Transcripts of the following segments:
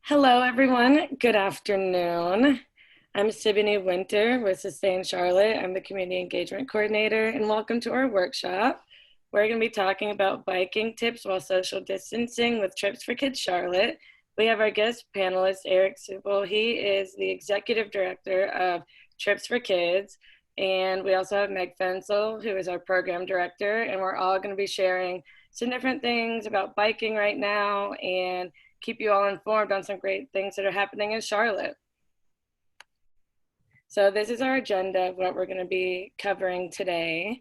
Hello, everyone. Good afternoon. I'm Siboney Winter with Sustain Charlotte. I'm the Community Engagement Coordinator, and welcome to our workshop. We're going to be talking about biking tips while social distancing with Trips for Kids Charlotte. We have our guest panelist, Eric Supel. He is the Executive Director of Trips for Kids. And we also have Meg Fensel, who is our Program Director. And we're all going to be sharing some different things about biking right now and keep you all informed on some great things that are happening in Charlotte. So this is our agenda of what we're going to be covering today.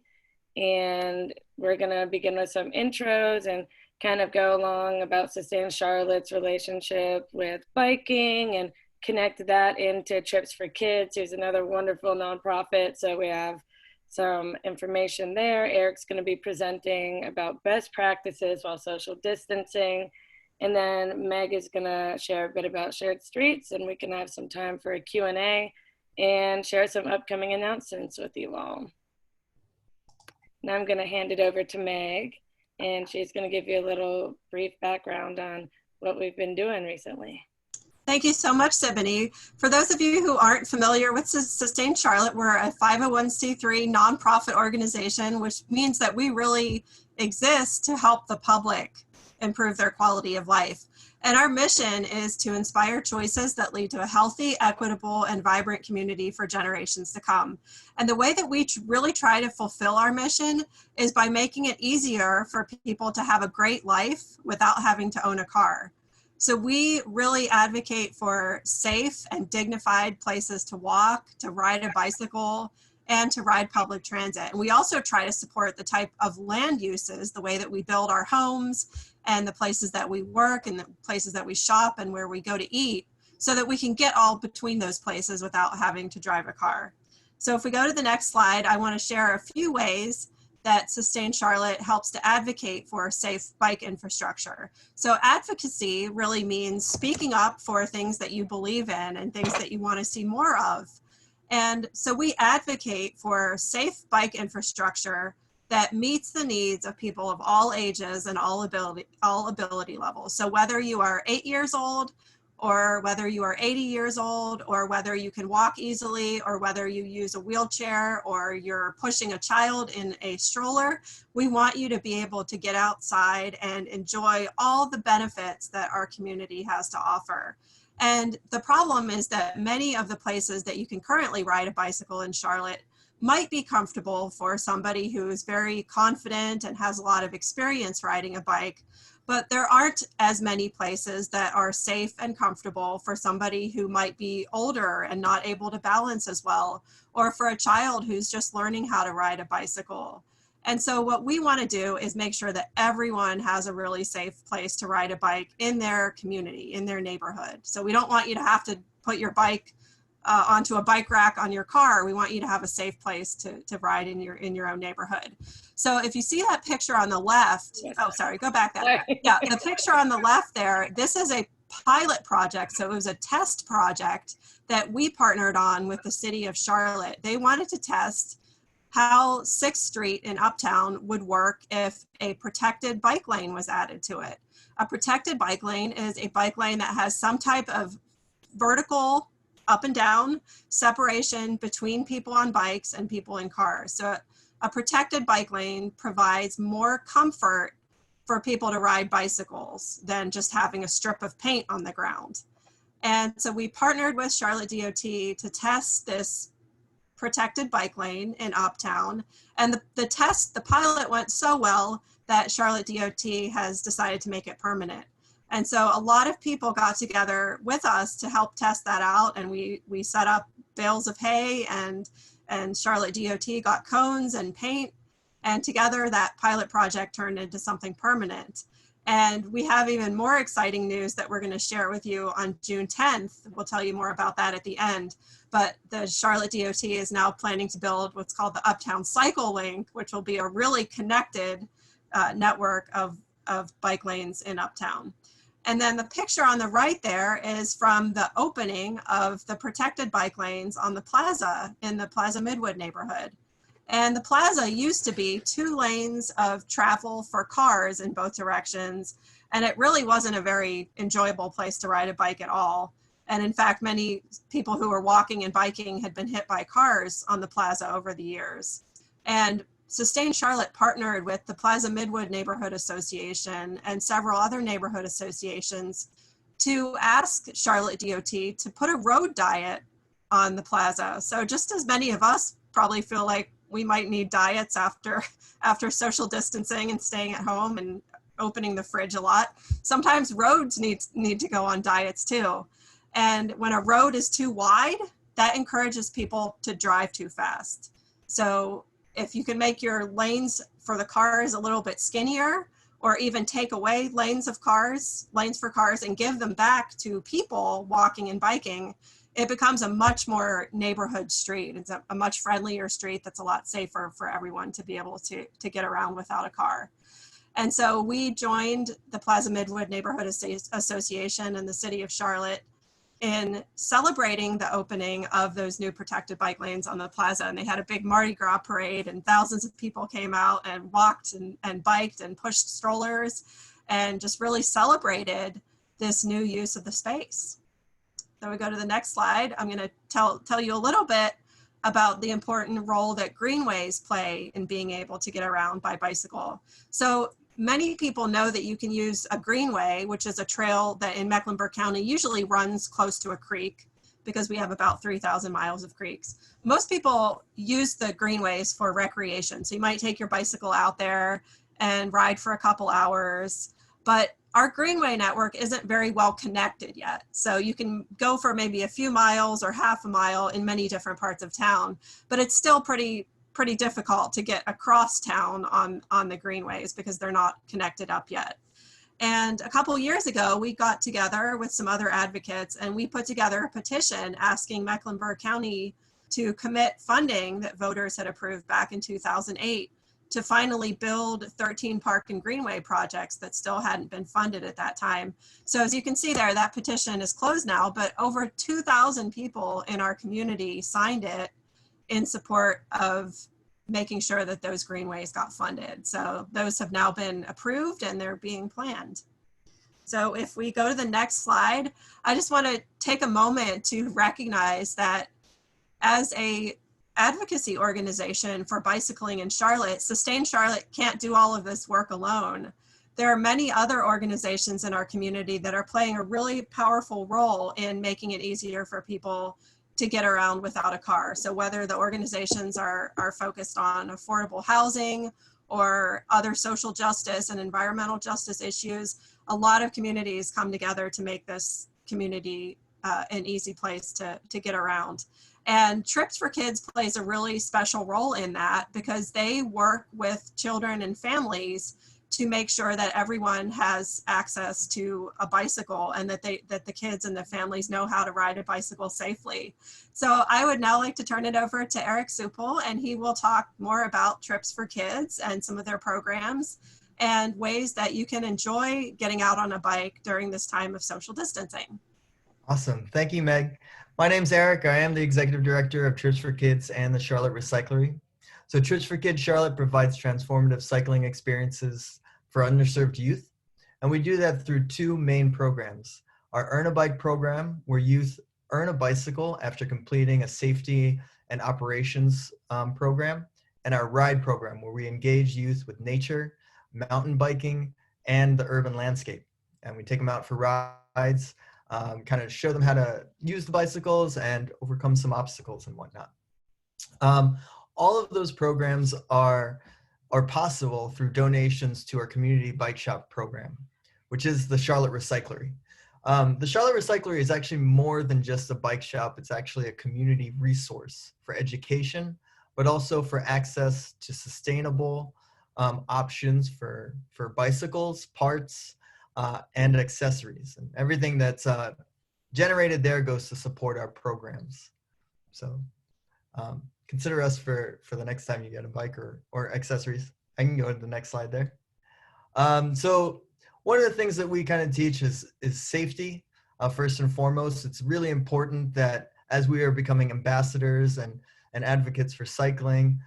And we're going to begin with some intros and kind of go along about Sustain Charlotte's relationship with biking and connect that into Trips for Kids, who's another wonderful nonprofit. So we have some information there. Eric's going to be presenting about best practices while social distancing. And then Meg is going to share a bit about Shared Streets, and we can have some time for a Q&A and share some upcoming announcements with you all. Now I'm going to hand it over to Meg, and she's going to give you a little brief background on what we've been doing recently. Thank you so much, Siboney. For those of you who aren't familiar with Sustain Charlotte, we're a 501c3 nonprofit organization, which means that we really exist to help the public improve their quality of life. And our mission is to inspire choices that lead to a healthy, equitable, and vibrant community for generations to come. And the way that we really try to fulfill our mission is by making it easier for people to have a great life without having to own a car. So we really advocate for safe and dignified places to walk, to ride a bicycle, and to ride public transit. And we also try to support the type of land uses, the way that we build our homes and the places that we work and the places that we shop and where we go to eat, so that we can get all between those places without having to drive a car. So if we go to the next slide, I want to share a few ways that Sustain Charlotte helps to advocate for safe bike infrastructure. So advocacy really means speaking up for things that you believe in and things that you want to see more of. And so we advocate for safe bike infrastructure that meets the needs of people of all ages and all ability levels. So whether you are 8 years old, or whether you are 80 years old, or whether you can walk easily, or whether you use a wheelchair, or you're pushing a child in a stroller, we want you to be able to get outside and enjoy all the benefits that our community has to offer. And the problem is that many of the places that you can currently ride a bicycle in Charlotte might be comfortable for somebody who is very confident and has a lot of experience riding a bike, but there aren't as many places that are safe and comfortable for somebody who might be older and not able to balance as well, or for a child who's just learning how to ride a bicycle. And so what we want to do is make sure that everyone has a really safe place to ride a bike in their community, in their neighborhood. So we don't want you to have to put your bike onto a bike rack on your car. We want you to have a safe place to ride in your own neighborhood. So if you see that picture on the left, oh, sorry, go back that. Yeah, the picture on the left there, this is a pilot project. So it was a test project that we partnered on with the city of Charlotte. They wanted to test how 6th Street in Uptown would work if a protected bike lane was added to it. A protected bike lane is a bike lane that has some type of vertical up and down separation between people on bikes and people in cars. So a protected bike lane provides more comfort for people to ride bicycles than just having a strip of paint on the ground. And so we partnered with Charlotte DOT to test this protected bike lane in Uptown. And the pilot went so well that Charlotte DOT has decided to make it permanent. And so a lot of people got together with us to help test that out. And we set up bales of hay, and Charlotte DOT got cones and paint. And together that pilot project turned into something permanent. And we have even more exciting news that we're going to share with you on June 10th. We'll tell you more about that at the end. But the Charlotte DOT is now planning to build what's called the Uptown Cycle Link, which will be a really connected network of bike lanes in Uptown. And then the picture on the right there is from the opening of the protected bike lanes on the plaza in the Plaza Midwood neighborhood. And the plaza used to be 2 lanes of travel for cars in both directions, And it really wasn't a very enjoyable place to ride a bike at all. And in fact, many people who were walking and biking had been hit by cars on the plaza over the years. And Sustain Charlotte partnered with the Plaza Midwood Neighborhood Association and several other neighborhood associations to ask Charlotte DOT to put a road diet on the plaza. So just as many of us probably feel like we might need diets after social distancing and staying at home and opening the fridge a lot, sometimes roads need to go on diets too. And when a road is too wide, that encourages people to drive too fast. So if you can make your lanes for the cars a little bit skinnier, or even take away lanes for cars and give them back to people walking and biking, it becomes a much more neighborhood street. It's a much friendlier street that's a lot safer for everyone to be able to get around without a car. And so we joined the Plaza Midwood Neighborhood Association and the City of Charlotte in celebrating the opening of those new protected bike lanes on the plaza. And they had a big Mardi Gras parade, and thousands of people came out and walked and biked and pushed strollers and just really celebrated this new use of the space. So we go to the next slide. I'm going to tell you a little bit about the important role that greenways play in being able to get around by bicycle. So many people know that you can use a greenway, which is a trail that in Mecklenburg County usually runs close to a creek, because we have about 3,000 miles of creeks. Most people use the greenways for recreation. So you might take your bicycle out there and ride for a couple hours, but our greenway network isn't very well connected yet. So you can go for maybe a few miles or half a mile in many different parts of town, but it's still pretty difficult to get across town on the greenways because they're not connected up yet. And a couple years ago, we got together with some other advocates and we put together a petition asking Mecklenburg County to commit funding that voters had approved back in 2008 to finally build 13 park and greenway projects that still hadn't been funded at that time. So as you can see there, that petition is closed now, but over 2,000 people in our community signed it in support of making sure that those greenways got funded. So those have now been approved and they're being planned. So if we go to the next slide, I just want to take a moment to recognize that as a advocacy organization for bicycling in Charlotte, Sustain Charlotte can't do all of this work alone. There are many other organizations in our community that are playing a really powerful role in making it easier for people to get around without a car. So whether the organizations are focused on affordable housing or other social justice and environmental justice issues, a lot of communities come together to make this community an easy place to get around. And Trips for Kids plays a really special role in that because they work with children and families to make sure that everyone has access to a bicycle and that the kids and the families know how to ride a bicycle safely. So I would now like to turn it over to Eric Supel, and he will talk more about Trips for Kids and some of their programs and ways that you can enjoy getting out on a bike during this time of social distancing. Awesome. Thank you, Meg. My name's Eric. I am the Executive Director of Trips for Kids and the Charlotte Recyclery. So Trips for Kids Charlotte provides transformative cycling experiences for underserved youth. And we do that through two main programs. Our Earn a Bike program, where youth earn a bicycle after completing a safety and operations program, and our Ride program, where we engage youth with nature, mountain biking, and the urban landscape. And we take them out for rides, kind of show them how to use the bicycles and overcome some obstacles and whatnot. All of those programs are possible through donations to our community bike shop program, which is the Charlotte Recyclery. The Charlotte Recyclery is actually more than just a bike shop. It's actually a community resource for education, but also for access to sustainable options for bicycles, parts, and accessories. And everything that's generated there goes to support our programs. So consider us for the next time you get a bike or accessories. I can go to the next slide there. So one of the things that we kind of teach is safety. First and foremost, it's really important that as we are becoming ambassadors and advocates for cycling,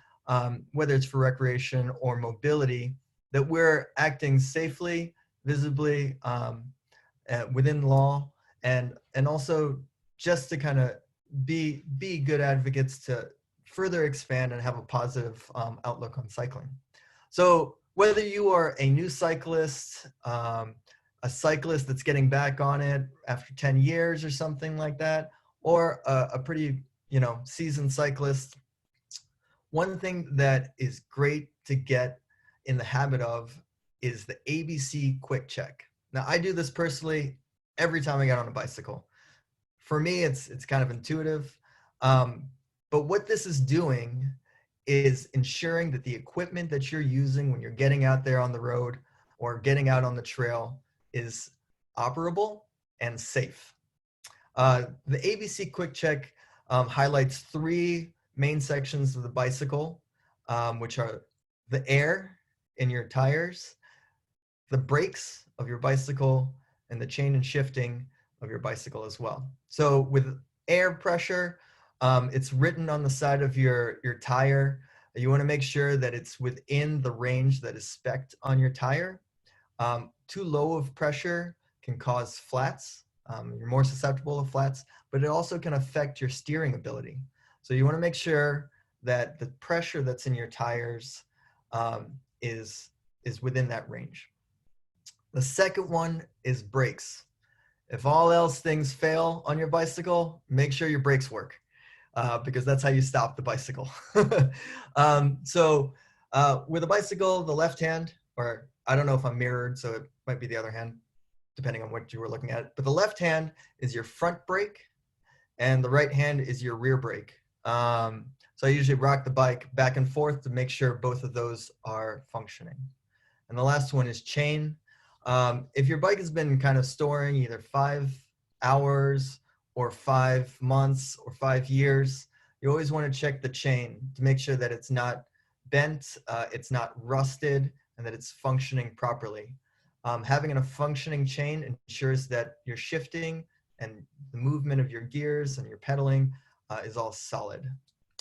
whether it's for recreation or mobility, that we're acting safely, visibly within law, and also just to kind of be good advocates to further expand and have a positive outlook on cycling. So whether you are a new cyclist, a cyclist that's getting back on it after 10 years or something like that, or a pretty, seasoned cyclist, one thing that is great to get in the habit of is the ABC quick check. Now, I do this personally every time I get on a bicycle. For me, it's kind of intuitive. But what this is doing is ensuring that the equipment that you're using when you're getting out there on the road or getting out on the trail is operable and safe. The ABC Quick Check highlights three main sections of the bicycle, which are the air in your tires, the brakes of your bicycle, and the chain and shifting of your bicycle as well. So with air pressure, it's written on the side of your tire. You want to make sure that it's within the range that is spec'd on your tire. Too low of pressure can cause flats. You're more susceptible to flats, but it also can affect your steering ability. So you want to make sure that the pressure that's in your tires is within that range. The second one is brakes. If all else things fail on your bicycle, make sure your brakes work, because that's how you stop the bicycle. So with a bicycle, the left hand, or I don't know if I'm mirrored, so it might be the other hand, depending on what you were looking at. But the left hand is your front brake, and the right hand is your rear brake. So I usually rock the bike back and forth to make sure both of those are functioning. And the last one is chain. If your bike has been kind of storing either 5 hours or 5 months or 5 years, you always want to check the chain to make sure that it's not bent, it's not rusted, and that it's functioning properly. Having a functioning chain ensures that your shifting and the movement of your gears and your pedaling is all solid.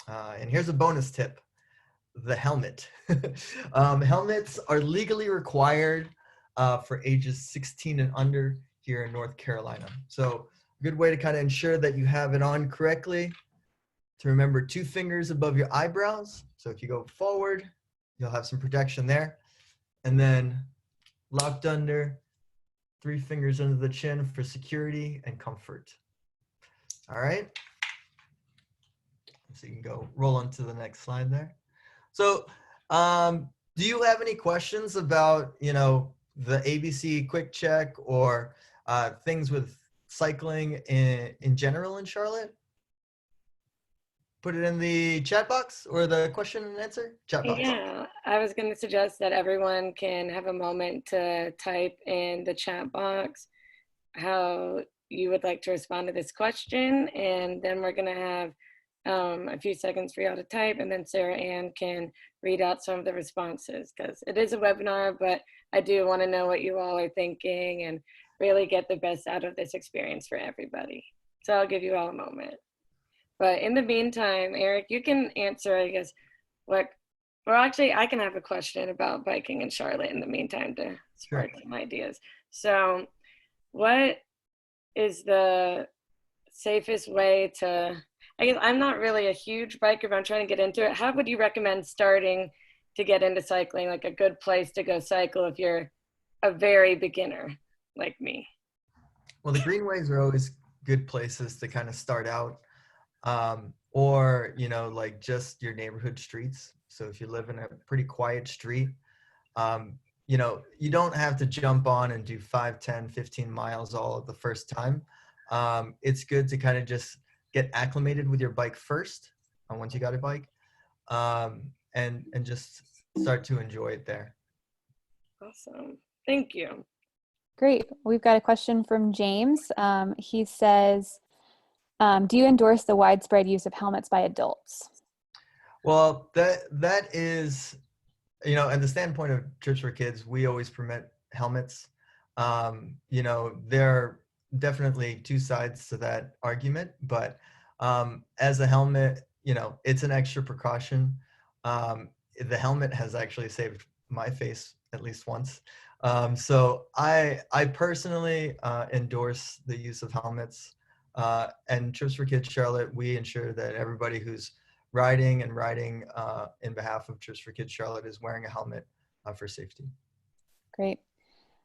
And here's a bonus tip: the helmet. Helmets are legally required for ages 16 and under here in North Carolina. So a good way to kind of ensure that you have it on correctly, to remember 2 fingers above your eyebrows. So if you go forward, you'll have some protection there. And then locked under, 3 fingers under the chin for security and comfort. All right. So you can go roll on to the next slide there. So do you have any questions about, the ABC Quick Check or things with cycling in general in Charlotte? Put it in the chat box or the question and answer chat box. Yeah, I was going to suggest that everyone can have a moment to type in the chat box how you would like to respond to this question, and then we're going to have a few seconds for y'all to type, and then Sarah Ann can read out some of the responses, because it is a webinar, but I do want to know what you all are thinking and really get the best out of this experience for everybody. So I'll give you all a moment. But in the meantime, Eric, you can answer, I guess, actually, I can have a question about biking in Charlotte in the meantime to spark some ideas. So what is the safest way to, I guess I'm not really a huge biker, but I'm trying to get into it. How would you recommend starting to get into cycling, like a good place to go cycle if you're a very beginner like me? Well, the greenways are always good places to kind of start out. Or, like just your neighborhood streets. So if you live in a pretty quiet street, you don't have to jump on and do 5, 10, 15 miles all at the first time. It's good to kind of just get acclimated with your bike first, once you got a bike, and just start to enjoy it there. Awesome. Thank you. Great. We've got a question from James. He says, do you endorse the widespread use of helmets by adults? Well, that is, at the standpoint of Church for Kids, we always promote helmets. There are definitely 2 sides to that argument, but as a helmet, it's an extra precaution. The helmet has actually saved my face at least once. So I personally endorse the use of helmets. And Trips for Kids Charlotte, we ensure that everybody who's riding in behalf of Trips for Kids Charlotte is wearing a helmet for safety. Great.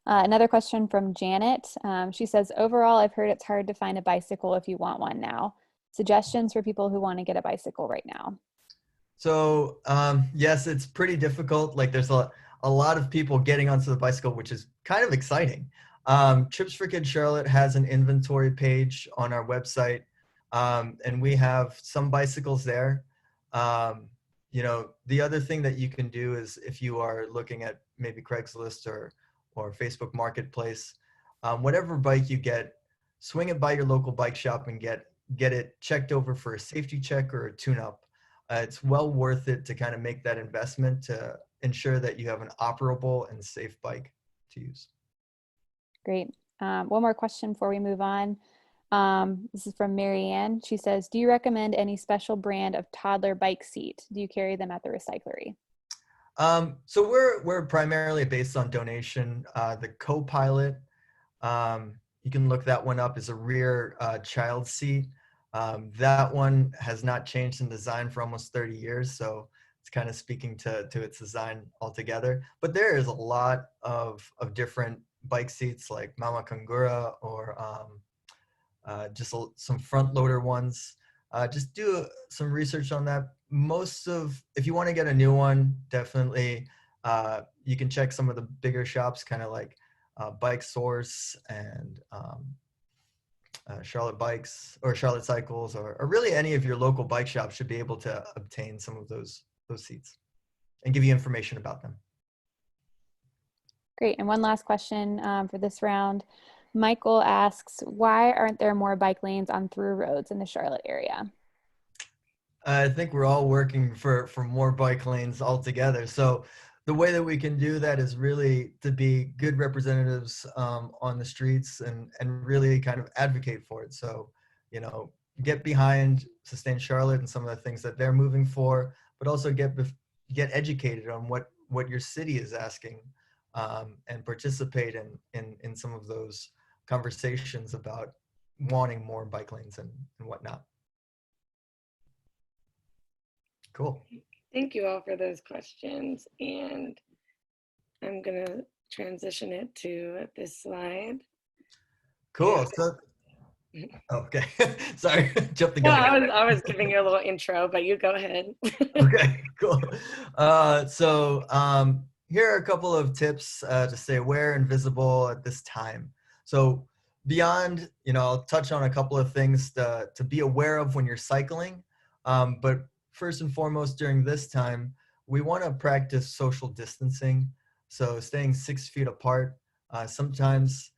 Another question from Janet. She says, overall, I've heard it's hard to find a bicycle if you want one now. Suggestions for people who want to get a bicycle right now? So yes, it's pretty difficult. Like there's a lot of people getting onto the bicycle, which is kind of exciting. Trips for Kids Charlotte has an inventory page on our website, and we have some bicycles there. You know, the other thing that you can do is if you are looking at maybe Craigslist or Facebook Marketplace, whatever bike you get, swing it by your local bike shop and get it checked over for a safety check or a tune-up. It's well worth it to kind of make that investment to ensure that you have an operable and safe bike to use. Great. One more question before we move on. This is from Marianne. She says, do you recommend any special brand of toddler bike seat? Do you carry them at the recyclery? So we're primarily based on donation. The Co-Pilot, you can look that one up, is a rear child seat. That one has not changed in design for almost 30 years, so it's kind of speaking to its design altogether. But there is a lot of different bike seats like Mama Kangura or just some front loader ones. Just do some research on that. If you want to get a new one, definitely you can check some of the bigger shops, kind of like Bike Source and Charlotte Bikes or Charlotte Cycles, or really any of your local bike shops should be able to obtain some of those seats and give you information about them. Great. And one last question for this round. Michael asks, why aren't there more bike lanes on through roads in the Charlotte area? I think we're all working for more bike lanes altogether. So the way that we can do that is really to be good representatives on the streets and really kind of advocate for it. So, you know, get behind Sustain Charlotte and some of the things that they're moving for, but also get educated on what your city is asking, and participate in some of those conversations about wanting more bike lanes and whatnot. Cool. Thank you all for those questions. And I'm going to transition it to this slide. Cool. So, okay. Sorry, jumped the No, gun. I was giving you a little intro, but you go ahead. Okay, cool. Here are a couple of tips to stay aware and visible at this time. So beyond, you know, I'll touch on a couple of things to be aware of when you're cycling. But first and foremost, during this time, we want to practice social distancing. So staying 6 feet apart. Sometimes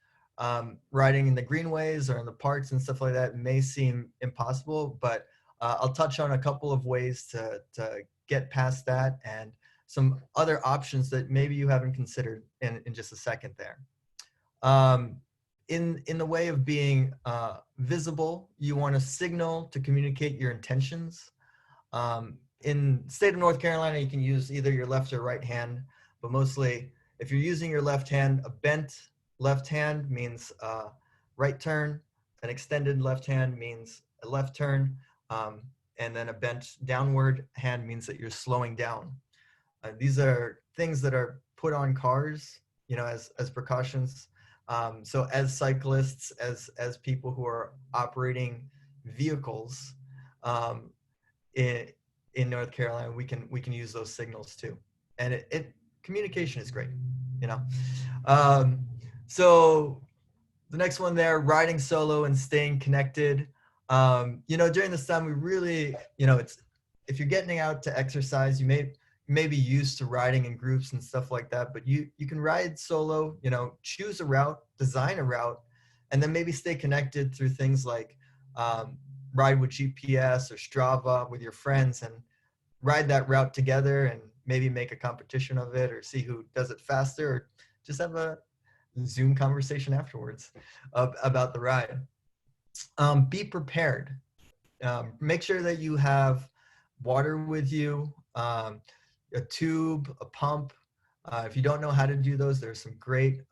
riding in the greenways or in the parks and stuff like that may seem impossible, but I'll touch on a couple of ways to get past that and some other options that maybe you haven't considered in just a second there. In the way of being visible, you want to signal to communicate your intentions. In the state of North Carolina, you can use either your left or right hand, but mostly if you're using your left hand, a bent left hand means right turn, an extended left hand means a left turn, and then a bent downward hand means that you're slowing down. These are things that are put on cars, you know, as precautions. So as cyclists, as people who are operating vehicles in North Carolina, we can use those signals too. And communication is great, you know. So the next one there, riding solo and staying connected. You know, during this time, we really, you know, if you're getting out to exercise, you may be used to riding in groups and stuff like that, but you can ride solo, you know, choose a route, design a route, and then maybe stay connected through things like ride with GPS or Strava with your friends and ride that route together and maybe make a competition of it or see who does it faster, or just have a Zoom conversation afterwards about the ride. Be prepared. Make sure that you have water with you, a tube, a pump, If you don't know how to do those, there's some great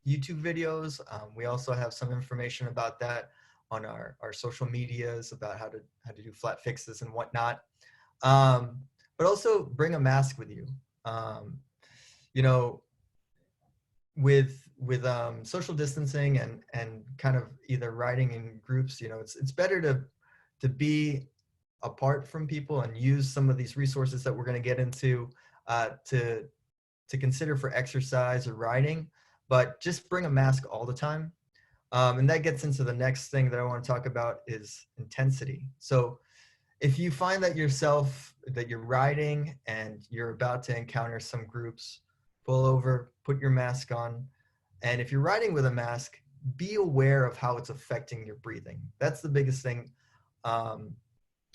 YouTube videos. We also have some information about that on our social medias about how to do flat fixes and whatnot. But also bring a mask with you. You know, with social distancing and kind of either riding in groups, you know, it's better to be apart from people and use some of these resources that we're going to get into to consider for exercise or riding, but just bring a mask all the time. And that gets into the next thing that I want to talk about is intensity. So if you find that you're riding and you're about to encounter some groups, pull over, put your mask on. And if you're riding with a mask, be aware of how it's affecting your breathing. That's the biggest thing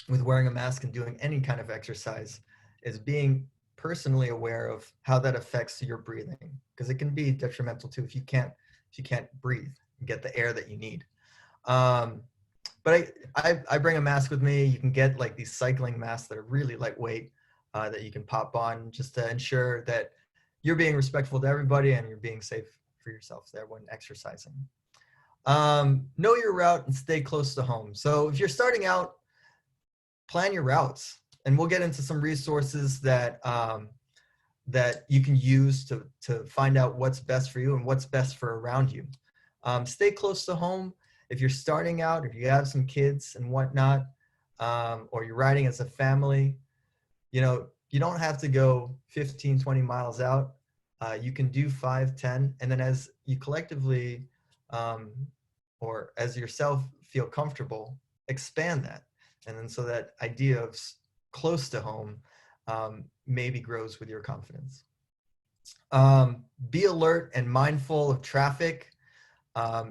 with wearing a mask and doing any kind of exercise, is being personally aware of how that affects your breathing, because it can be detrimental too if you can't breathe and get the air that you need. But I bring a mask with me. You can get like these cycling masks that are really lightweight that you can pop on just to ensure that you're being respectful to everybody and you're being safe for yourself there when exercising. Know your route and stay close to home. So if you're starting out, plan your routes, and we'll get into some resources that that you can use to find out what's best for you and what's best for around you. Stay close to home. If you're starting out, if you have some kids and whatnot, or you're riding as a family, you know, you don't have to go 15, 20 miles out. You can do 5, 10, and then as you collectively or as yourself feel comfortable, expand that. And then so that idea of close to home maybe grows with your confidence. Be alert and mindful of traffic.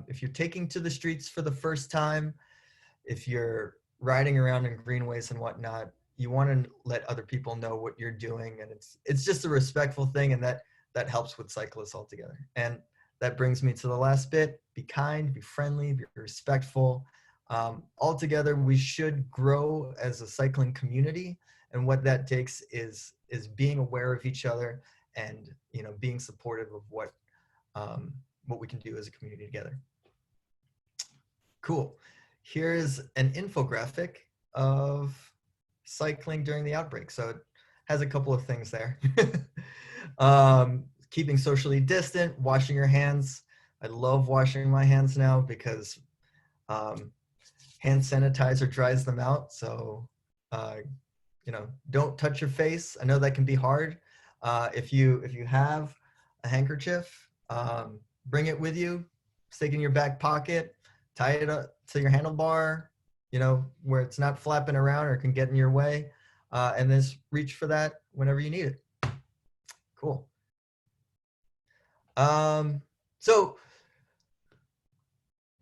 If you're taking to the streets for the first time, if you're riding around in greenways and whatnot, you want to let other people know what you're doing, and it's just a respectful thing, and that helps with cyclists altogether. And that brings me to the last bit: be kind, be friendly, be respectful. Altogether, we should grow as a cycling community, and what that takes is being aware of each other and, you know, being supportive of what we can do as a community together. Cool. Here's an infographic of cycling during the outbreak. So it has a couple of things there. Keeping socially distant, washing your hands. I love washing my hands now because hand sanitizer dries them out. So, you know, don't touch your face. I know that can be hard. If you have a handkerchief, bring it with you, stick it in your back pocket, tie it up to your handlebar, you know, where it's not flapping around or can get in your way, and then just reach for that whenever you need it. Cool. So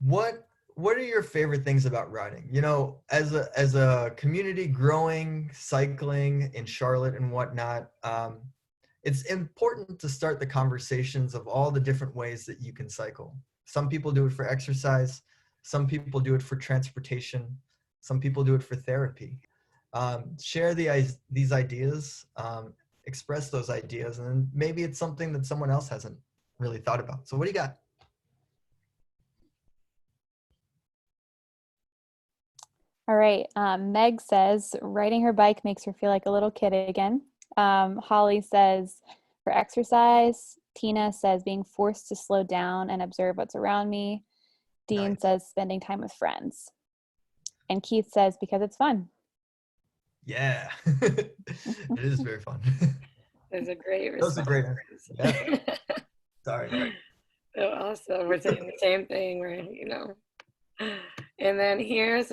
what are your favorite things about riding? You know, as a community growing, cycling in Charlotte and whatnot, it's important to start the conversations of all the different ways that you can cycle. Some people do it for exercise. Some people do it for transportation. Some people do it for therapy. Share these ideas, express those ideas, and then maybe it's something that someone else hasn't really thought about. So what do you got? All right. Meg says riding her bike makes her feel like a little kid again. Holly says for exercise. Tina says being forced to slow down and observe what's around me. Dean Nice. says spending time with friends. And Keith says because it's fun. Yeah, it is very fun. There's a great Those are great. response. Yeah. Sorry. So awesome. We're saying the same thing, right? You know. And then here's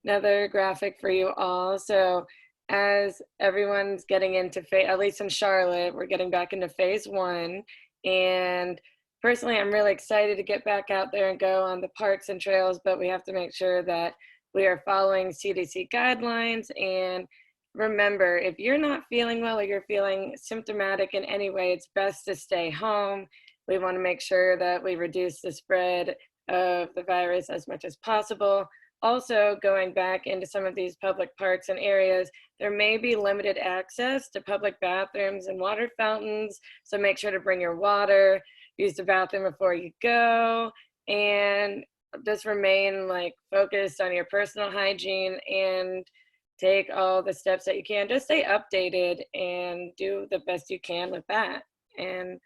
another graphic for you all. So as everyone's getting into at least in Charlotte, we're getting back into phase 1. And personally, I'm really excited to get back out there and go on the parks and trails, but we have to make sure that we are following CDC guidelines. And remember, if you're not feeling well or you're feeling symptomatic in any way, it's best to stay home. We want to make sure that we reduce the spread of the virus as much as possible. Also, going back into some of these public parks and areas, there may be limited access to public bathrooms and water fountains. So make sure to bring your water, use the bathroom before you go, and just remain like focused on your personal hygiene and take all the steps that you can. Just stay updated and do the best you can with that. And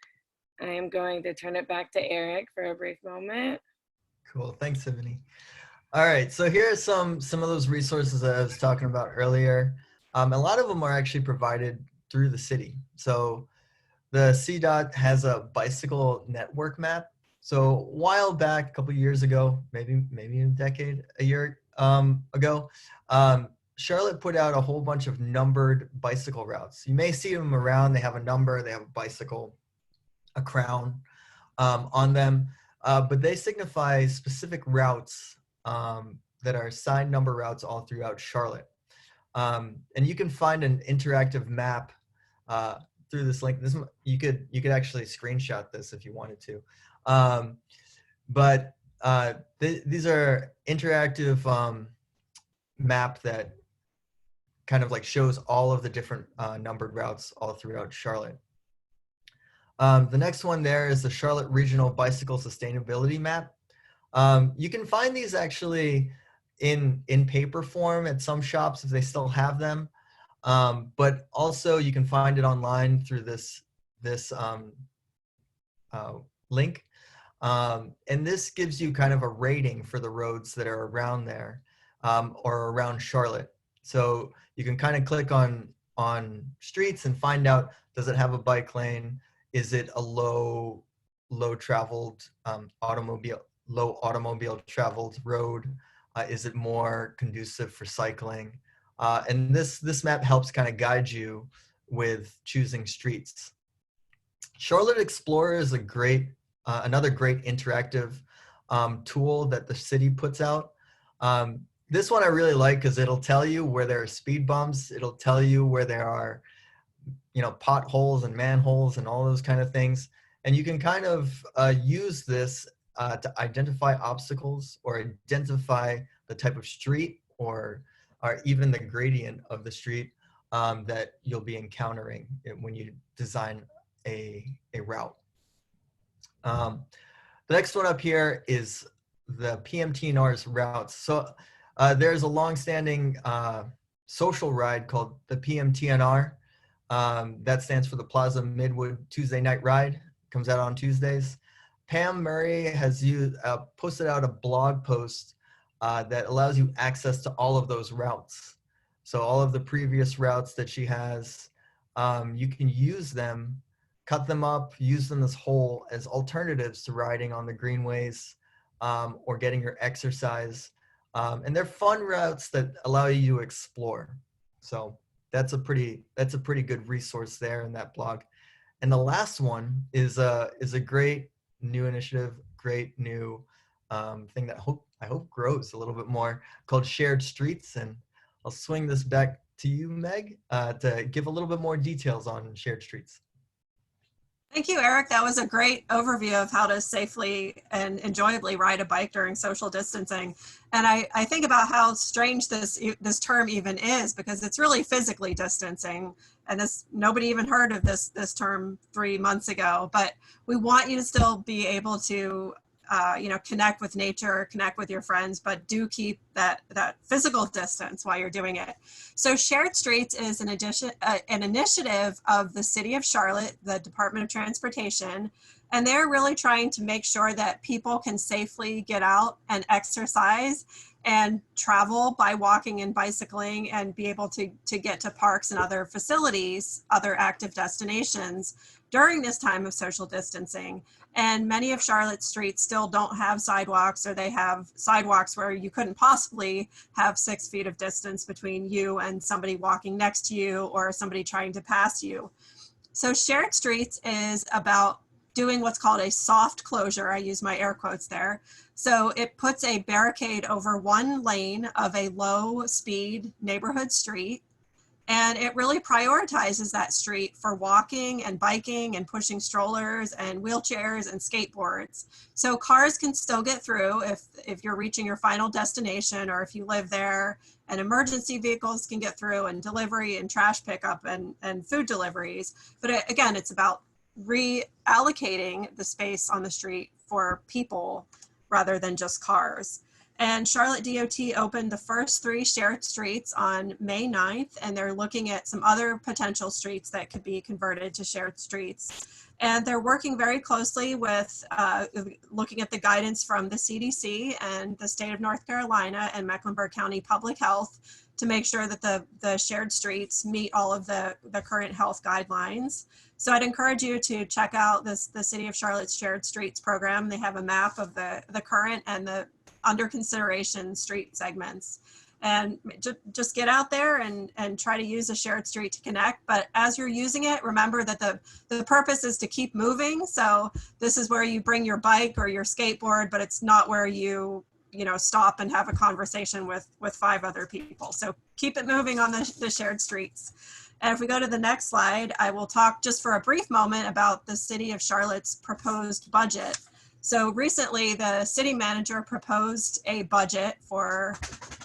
I am going to turn it back to Eric for a brief moment. Cool. Thanks, Tiffany. All right, so here are some of those resources that I was talking about earlier. A lot of them are actually provided through the city. So the CDOT has a bicycle network map. So a while back, a couple of years ago, maybe a year ago, Charlotte put out a whole bunch of numbered bicycle routes. You may see them around. They have a number, they have a bicycle, a crown on them, but they signify specific routes that are assigned number routes all throughout Charlotte. And you can find an interactive map through this link. You could actually screenshot this if you wanted to. But these are interactive map that kind of like shows all of the different numbered routes all throughout Charlotte. The next one there is the Charlotte Regional Bicycle Sustainability Map. You can find these actually in paper form at some shops if they still have them, but also you can find it online through this link, and this gives you kind of a rating for the roads that are around there or around Charlotte. So you can kind of click on streets and find out, does it have a bike lane? Is it a low traveled low automobile traveled road? Is it more conducive for cycling? And this map helps kind of guide you with choosing streets. Charlotte Explorer is another great interactive tool that the city puts out. This one I really like because it'll tell you where there are speed bumps. It'll tell you where there are, potholes and manholes and all those kind of things. And you can kind of use this to identify obstacles or identify the type of street or even the gradient of the street that you'll be encountering when you design a route. The next one up here is the PMTNR's routes. So there's a long-standing social ride called the PMTNR. That stands for the Plaza Midwood Tuesday Night Ride. Comes out on Tuesdays. Pam Murray has posted out a blog post that allows you access to all of those routes. So all of the previous routes that she has, you can use them, cut them up, use them as whole as alternatives to riding on the greenways or getting your exercise. And they're fun routes that allow you to explore. So that's a pretty good resource there in that blog. And the last one is a great new initiative, great new thing that I hope grows a little bit more, called Shared Streets. And I'll swing this back to you, Meg, to give a little bit more details on Shared Streets. Thank you, Eric. That was a great overview of how to safely and enjoyably ride a bike during social distancing. And I think about how strange this term even is, because it's really physically distancing. And nobody even heard of this term 3 months ago. But we want you to still be able to connect with nature, connect with your friends, but do keep that physical distance while you're doing it. So Shared Streets is an initiative of the City of Charlotte, the Department of Transportation, and they're really trying to make sure that people can safely get out and exercise and travel by walking and bicycling and be able to get to parks and other facilities, other active destinations during this time of social distancing. And many of Charlotte's streets still don't have sidewalks, or they have sidewalks where you couldn't possibly have 6 feet of distance between you and somebody walking next to you or somebody trying to pass you. So Shared Streets is about doing what's called a soft closure. I use my air quotes there. So it puts a barricade over one lane of a low speed neighborhood street, And it really prioritizes that street for walking and biking and pushing strollers and wheelchairs and skateboards. So cars can still get through if you're reaching your final destination, or if you live there, and emergency vehicles can get through, and delivery and trash pickup and food deliveries. But again, it's about reallocating the space on the street for people rather than just cars. And Charlotte DOT opened the first 3 shared streets on May 9th, and they're looking at some other potential streets that could be converted to shared streets. And they're working very closely with looking at the guidance from the CDC and the state of North Carolina and Mecklenburg County Public Health to make sure that the shared streets meet all of the current health guidelines. So I'd encourage you to check out the City of Charlotte's Shared Streets program. They have a map of the current and the under consideration street segments, and just get out there and try to use a shared street to connect. But as you're using it, remember that the purpose is to keep moving. So this is where you bring your bike or your skateboard, but it's not where you stop and have a conversation with 5 other people. So keep it moving on the shared streets. And if we go to the next slide, I will talk just for a brief moment about the City of Charlotte's proposed budget. So recently, the city manager proposed a budget for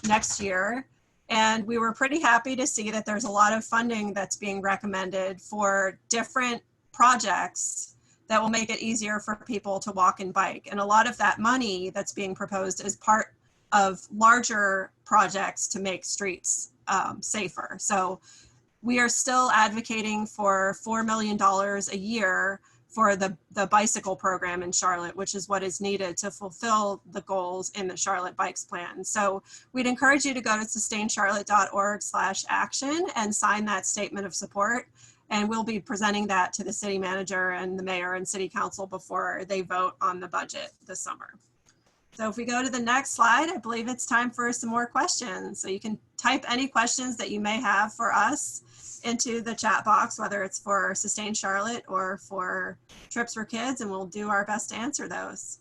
next year, and we were pretty happy to see that there's a lot of funding that's being recommended for different projects that will make it easier for people to walk and bike. And a lot of that money that's being proposed is part of larger projects to make streets safer. So we are still advocating for $4 million a year for the bicycle program in Charlotte, which is what is needed to fulfill the goals in the Charlotte Bikes Plan. So we'd encourage you to go to sustaincharlotte.org/action and sign that statement of support. And we'll be presenting that to the city manager and the mayor and city council before they vote on the budget this summer. So if we go to the next slide, I believe it's time for some more questions. So you can type any questions that you may have for us into the chat box, whether it's for Sustain Charlotte or for Trips for Kids, and we'll do our best to answer those.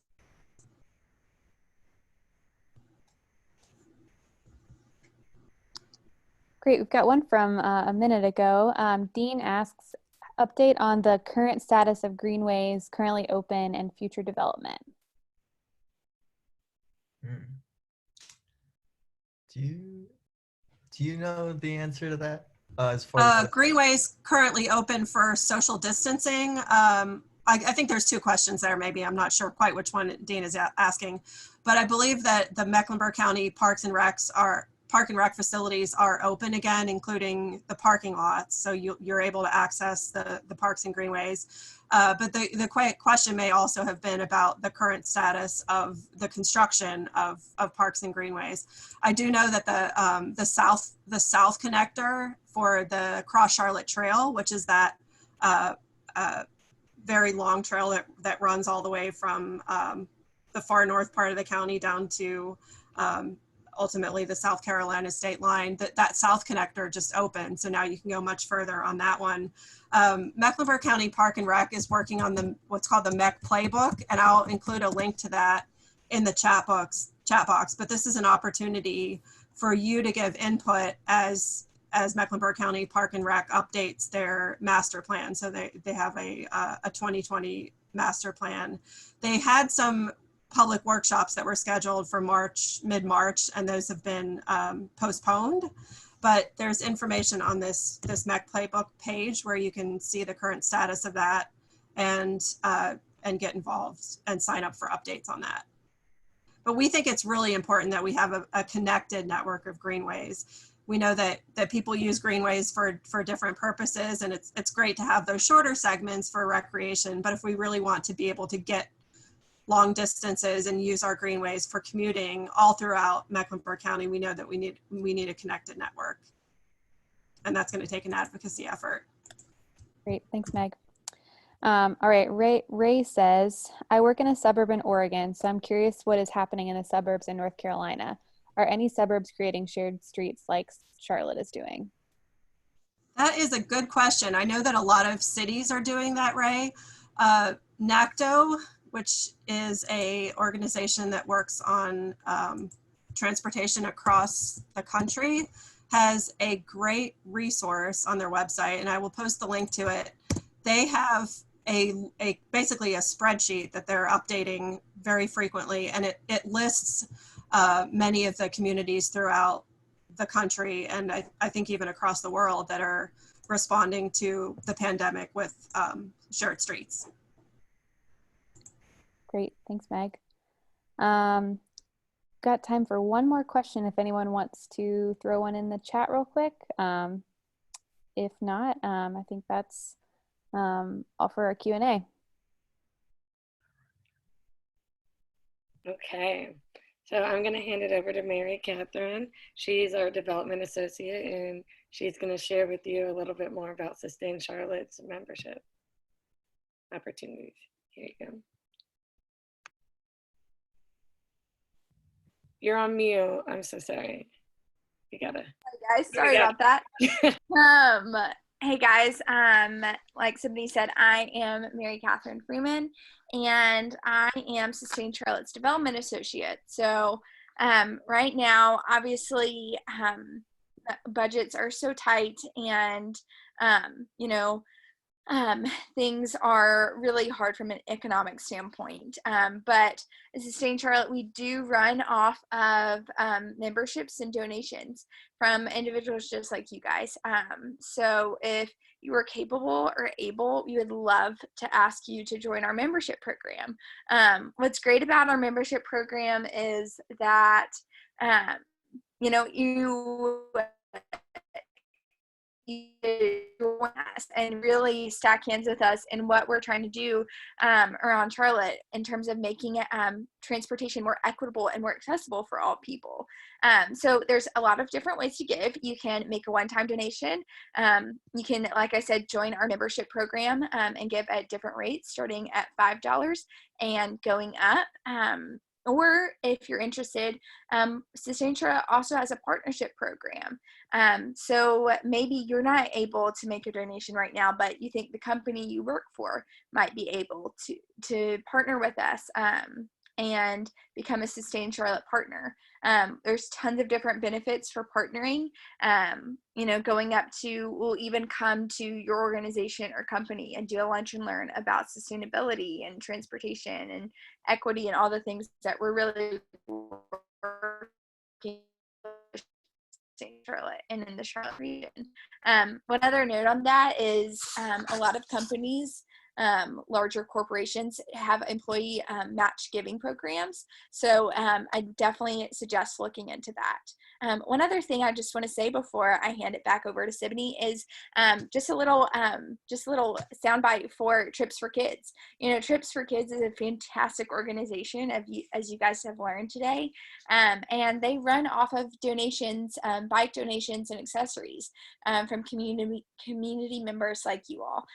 Great, we've got one from a minute ago. Dean asks, update on the current status of greenways currently open and future development. Do you know the answer to that? As far as greenways currently open for social distancing. I think there's 2 questions there, maybe. I'm not sure quite which one Dean is asking, but I believe that the Mecklenburg County Park and Rec facilities are open again, including the parking lots. So you're able to access the parks and greenways. But the question may also have been about the current status of the construction of parks and greenways. I do know that the south connector for the Cross Charlotte Trail, which is that very long trail that runs all the way from the far north part of the county down to ultimately the South Carolina state line, that south connector just opened. So now you can go much further on that one. Mecklenburg County Park and Rec is working on what's called the Mek Playbook, and I'll include a link to that in the chat box. But this is an opportunity for you to give input as Mecklenburg County Park and Rec updates their master plan. So they have a 2020 master plan. They had some public workshops that were scheduled for mid-March, and those have been postponed. But there's information on this Mek Playbook page where you can see the current status of that and get involved and sign up for updates on that. But we think it's really important that we have a connected network of greenways. We know that people use greenways for different purposes, and it's great to have those shorter segments for recreation. But if we really want to be able to get long distances and use our greenways for commuting all throughout Mecklenburg County, we know that we need a connected network, and that's going to take an advocacy effort. Great, thanks, Meg. All right, Ray says, I work in a suburb in Oregon, so I'm curious what is happening in the suburbs in North Carolina. Are any suburbs creating shared streets like Charlotte is doing? That is a good question. I know that a lot of cities are doing that, Ray. NACTO, which is a organization that works on transportation across the country, has a great resource on their website, and I will post the link to it. They have a basically a spreadsheet that they're updating very frequently, and it lists many of the communities throughout the country, and I think even across the world, that are responding to the pandemic with shared streets. Great, thanks, Meg. Got time for one more question if anyone wants to throw one in the chat real quick. If not, I think that's all for our Q&A. Okay, so I'm going to hand it over to Mary Catherine. She's our development associate, and she's going to share with you a little bit more about Sustain Charlotte's membership opportunities. Here you go. You're on mute. I'm so sorry. You gotta. Hey guys, sorry about that. Hey guys, like somebody said, I am Mary Catherine Freeman, and I am Sustain Charlotte's Development Associate. So right now, obviously, budgets are so tight, and you know, things are really hard from an economic standpoint. But at Sustain Charlotte, we do run off of memberships and donations from individuals just like you guys. So if you are capable or able, we would love to ask you to join our membership program. What's great about our membership program is that, you know, you join us and really stack hands with us in what we're trying to do around Charlotte in terms of making transportation more equitable and more accessible for all people. So there's a lot of different ways to give. You can make a one-time donation. You can, like I said, join our membership program and give at different rates, starting at $5 and going up. Or if you're interested, Sustain Charlotte also has a partnership program. So maybe you're not able to make a donation right now, but you think the company you work for might be able to partner with us and become a Sustain Charlotte partner. There's tons of different benefits for partnering. You know, going up to, we'll even come to your organization or company and do a lunch and learn about sustainability and transportation and equity and all the things that we're really working in Charlotte and in the Charlotte region. One other note on that is a lot of companies, larger corporations, have employee match giving programs. So I definitely suggest looking into that. One other thing I just want to say before I hand it back over to Siboney is just a little soundbite for Trips for Kids. You know, Trips for Kids is a fantastic organization, as you guys have learned today, and they run off of donations, bike donations and accessories from community members like you all.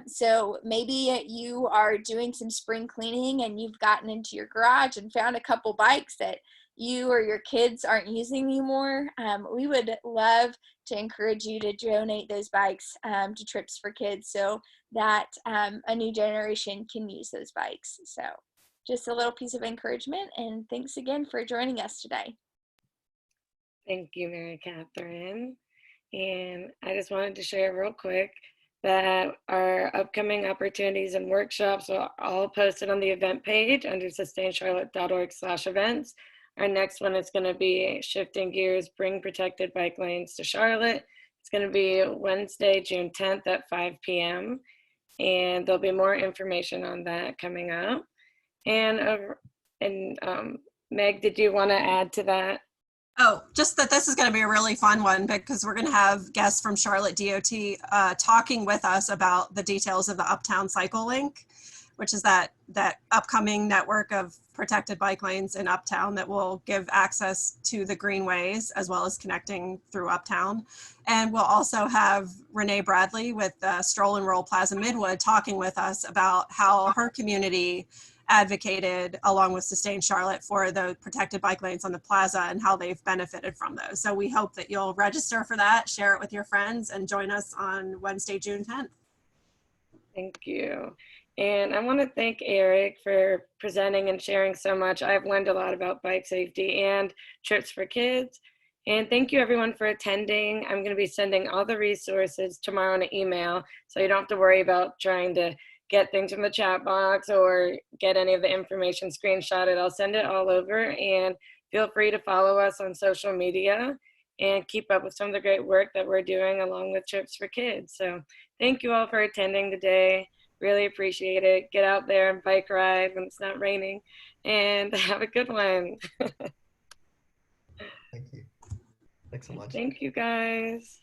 So maybe you are doing some spring cleaning and you've gotten into your garage and found a couple bikes that you or your kids aren't using anymore. We would love to encourage you to donate those bikes to Trips for Kids so that a new generation can use those bikes. So just a little piece of encouragement, and thanks again for joining us today. Thank you, Mary Catherine. And I just wanted to share real quick that our upcoming opportunities and workshops are all posted on the event page under sustaincharlotte.org/events. Our next one is going to be Shifting Gears, Bring Protected Bike Lanes to Charlotte. It's going to be Wednesday, June 10th at 5 p.m. And there'll be more information on that coming up. And Meg, did you want to add to that? Oh, just that this is going to be a really fun one because we're going to have guests from Charlotte DOT talking with us about the details of the Uptown Cycle Link, which is that upcoming network of protected bike lanes in Uptown that will give access to the greenways as well as connecting through Uptown. And we'll also have Renee Bradley with Stroll and Roll Plaza Midwood talking with us about how her community advocated along with Sustain Charlotte for the protected bike lanes on the plaza and how they've benefited from those. So we hope that you'll register for that, share it with your friends, and join us on Wednesday, June 10th. Thank you. And I want to thank Eric for presenting and sharing so much. I've learned a lot about bike safety and Trips for Kids. And thank you everyone for attending. I'm going to be sending all the resources tomorrow in an email, so you don't have to worry about trying to get things from the chat box or get any of the information screenshotted. I'll send it all over, and feel free to follow us on social media and keep up with some of the great work that we're doing along with Trips for Kids. So thank you all for attending today. Really appreciate it. Get out there and bike ride when it's not raining, and have a good one. Thank you. Thanks so much. Thank you guys.